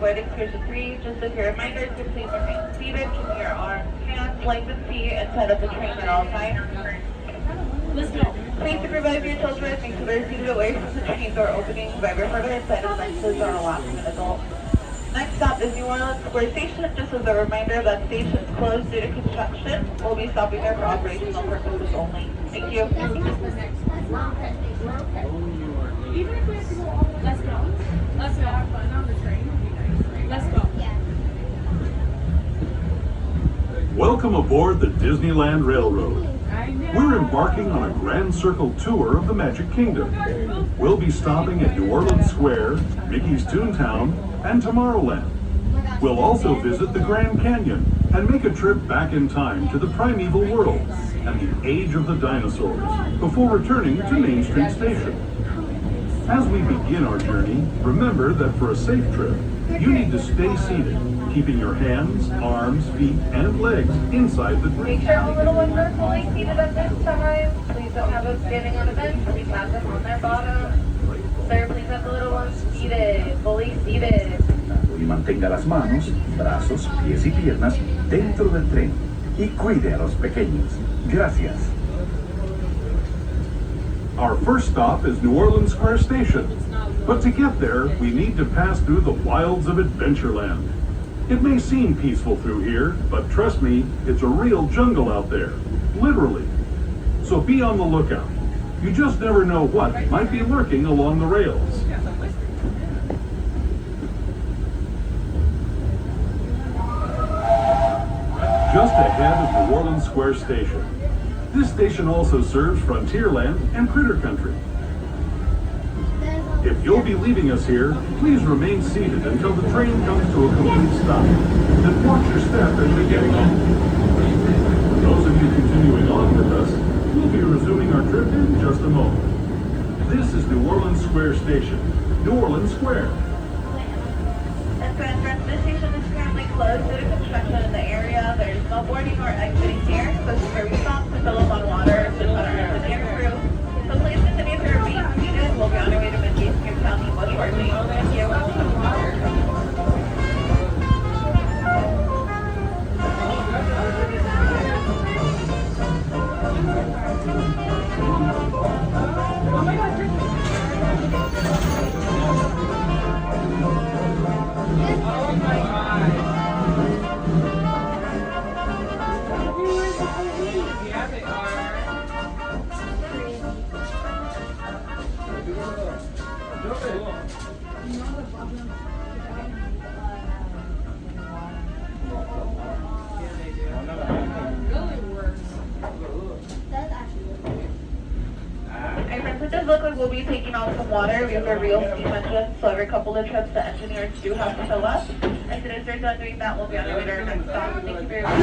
aboard Excursion 3. Just as a reminder to please remain seated, keeping your arms, hands, legs, and feet inside of the train at all times. Let's go. Please supervise your children, make sure they're seated away from the train door openings by the further side of benches or allowing an adult. Next stop is New Orleans Square Station. Just as a reminder, that station is closed due to construction. We'll be stopping there for operational purposes only. Thank you. Even if we have to go all the way, let's go. Let's go. Have fun on the train. Let's go. Welcome aboard the Disneyland Railroad. We're embarking on a grand circle tour of the Magic Kingdom. We'll be stopping at New Orleans Square, Mickey's Toontown, and Tomorrowland. We'll also visit the Grand Canyon and make a trip back in time to the Primeval world and the age of the dinosaurs before returning to Main Street Station. As we begin our journey, remember that for a safe trip, you need to stay seated, keeping your hands, arms, feet, and legs inside the Make train. sure the little ones are fully seated at this time. Please don't have them standing on a bench. Please have them on their bottom. Sir, please have the little ones seated, fully seated. Y mantenga las manos, brazos, pies y piernas dentro del tren. Y cuide a los pequeños. Gracias. Our first stop is New Orleans Square Station. But to get there, we need to pass through the wilds of Adventureland. It may seem peaceful through here, but trust me, it's a real jungle out there. Literally. So be on the lookout. You just never know what might be lurking along the rails. Just ahead is New Orleans Square Station. This station also serves Frontierland and Critter Country. If you'll be leaving us here, please remain seated until the train comes to a complete stop. Then watch your step as we get on. For those of you continuing on with us, we'll be resuming our trip in just a moment. This is New Orleans Square Station, New Orleans Square. And for entrance, this station is currently closed due to construction in the area. There's no boarding or exiting here. This is where we stop to fill up on water, just on our engineer crew. So please continue to remain seated. We'll be on our way to County much shortly. Thank you. Yeah, they are. It does look like we'll be taking off some water. We have a real steam engine, so every couple of trips the engineers do have to fill up. As soon as they're done doing that, we'll be on our way to our next stop. Thank you very much.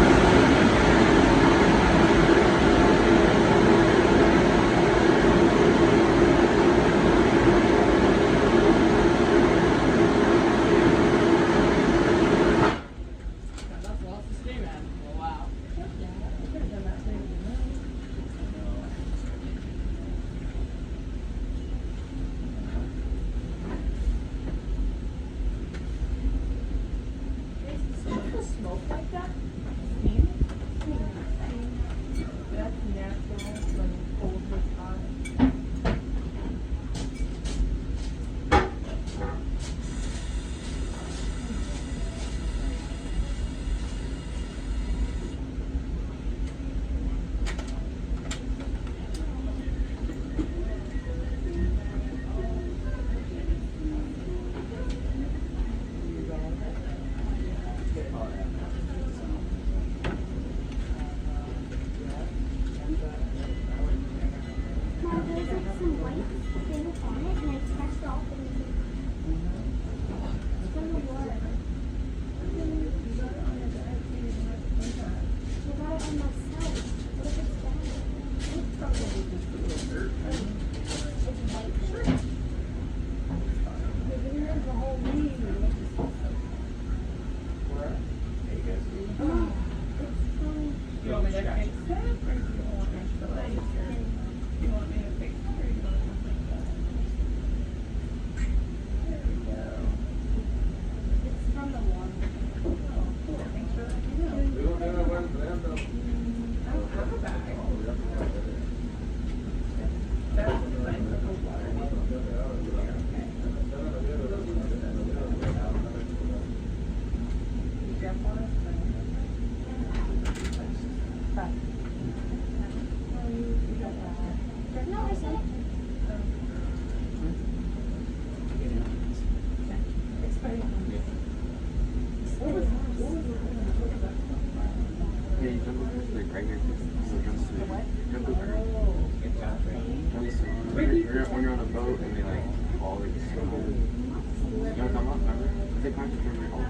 Smoke like that? That's natural when cold was hot. You want me to fix that, or do you want me to delay it? You want me to fix it, or you want me to fix that? There we go. When you're on a boat and they like all like so you know come up, remember? They kind of remember all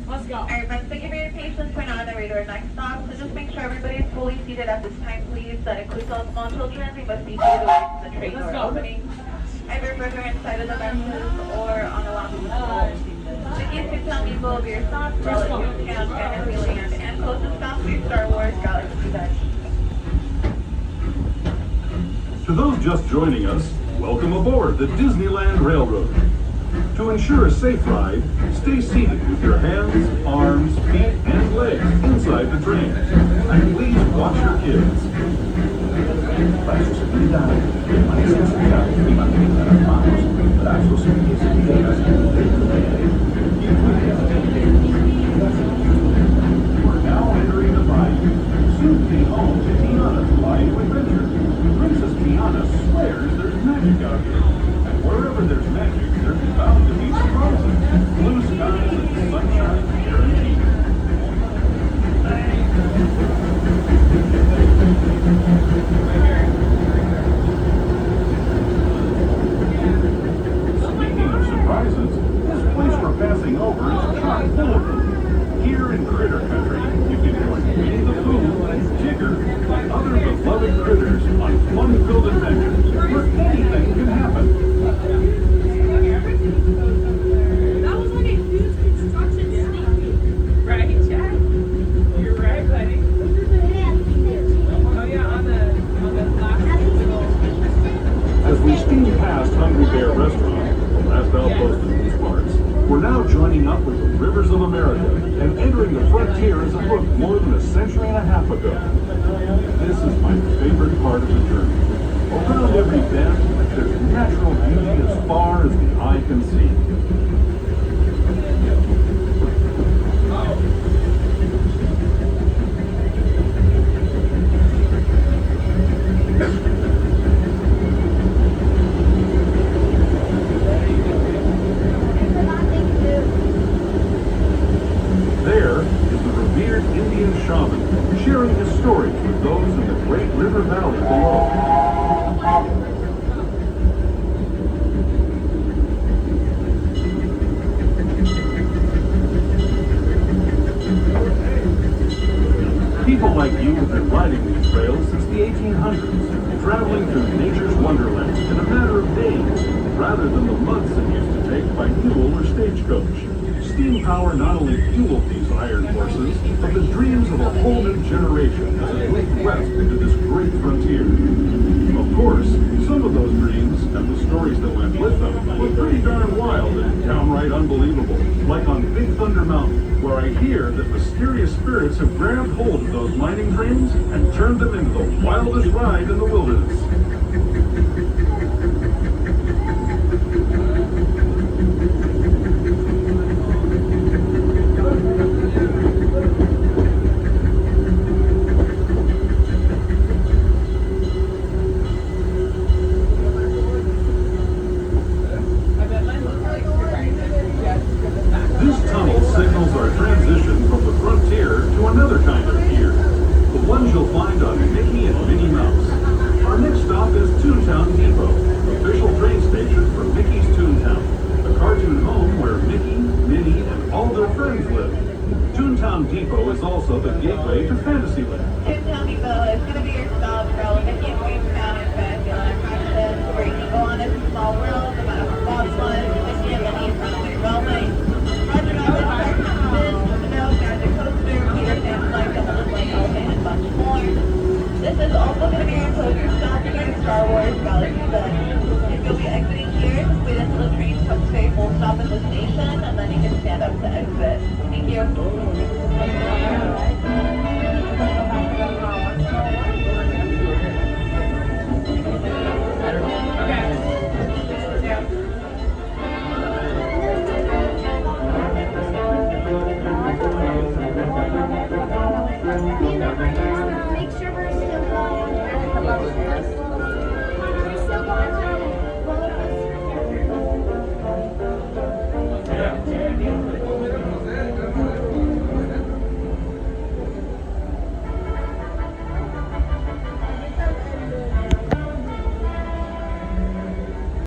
Let's go. Alright, friends, thank you for your patience. We're now on the way to our next stop, so just make sure everybody is fully seated at this time, please. That includes all small children. We must be seated away from the train door opening, either further inside of the benches or on the lounge floor. The keys to tell me will be your stops, Audio-Toontown, Disneyland, and closest stop will be Star Wars Galaxy Edge. To those just joining us, welcome aboard the Disneyland Railroad. To ensure a safe ride, stay seated with your hands, arms, feet, and legs inside the train. And please watch your kids. Para su seguridad, permanezcan sentados y mantengan las manos, brazos, pies y piernas dentro del tren. We're now entering the bayou, soon to be home to Tiana's Bayou Adventure. Princess Tiana swears there's magic out here. And wherever there's magic, there's bound to be surprises. Blue skies and sunshine guaranteed. Speaking of surprises, this place we're passing over is chock full of them. Here in Critter Country, you can join Winnie the Pooh, Tigger, and other beloved critters on fun-filled adventures where anything can happen. That was like a huge construction sneak peek. Right, Jack? You're right, buddy. Oh yeah, on the last little. As we steam past Hungry Bear Restaurant, the last outpost in these parts, we're now joining up with the rivers of America and entering the frontier as it looked more than a century and a half ago. This is my favorite part of the journey. Around every bend, there's natural beauty as far as the eye can see. There is the revered Indian shaman sharing his stories with those in the great river valley below. People like you have been riding these trails since the 1800s, traveling through nature's wonderland in a matter of days, rather than the months it used to take by mule or stagecoach. Steam power not only fueled these iron horses, but the dreams of a whole new generation as it moved west into this great frontier. Of course, some of those dreams, and the stories that went with them, were pretty darn wild and downright unbelievable, like on Big Thunder Mountain, where I hear that mysterious spirits have grabbed hold of those mining dreams and turned them into the wildest ride in the wilderness. This tunnel signals our transition from the frontier to another kind of pier, the ones you'll find on Mickey and Minnie Mouse. Our next stop is Toontown Depot, official train station for Mickey's Toontown, the cartoon home where Mickey, Minnie, and all their friends live. Toontown Depot is also the gateway to Fantasyland. Toontown Depot is going to be your stop for all the Mickey and Queen's Town and Fantasyland attractions, where you can go on a small world, no matter how fun was, Mickey and Minnie's runaway railway. Roger Rabbit, Snow, Magic Coaster, Peter Pan's Flight, the Little Plane Elephant, and much more. This is also going to be your closure stop here in Star Wars Galaxy's Edge. If you'll be exiting here, just wait until the train comes to a full stop at the station, and then you can stand up to exit. Thank you. Make sure we're still going.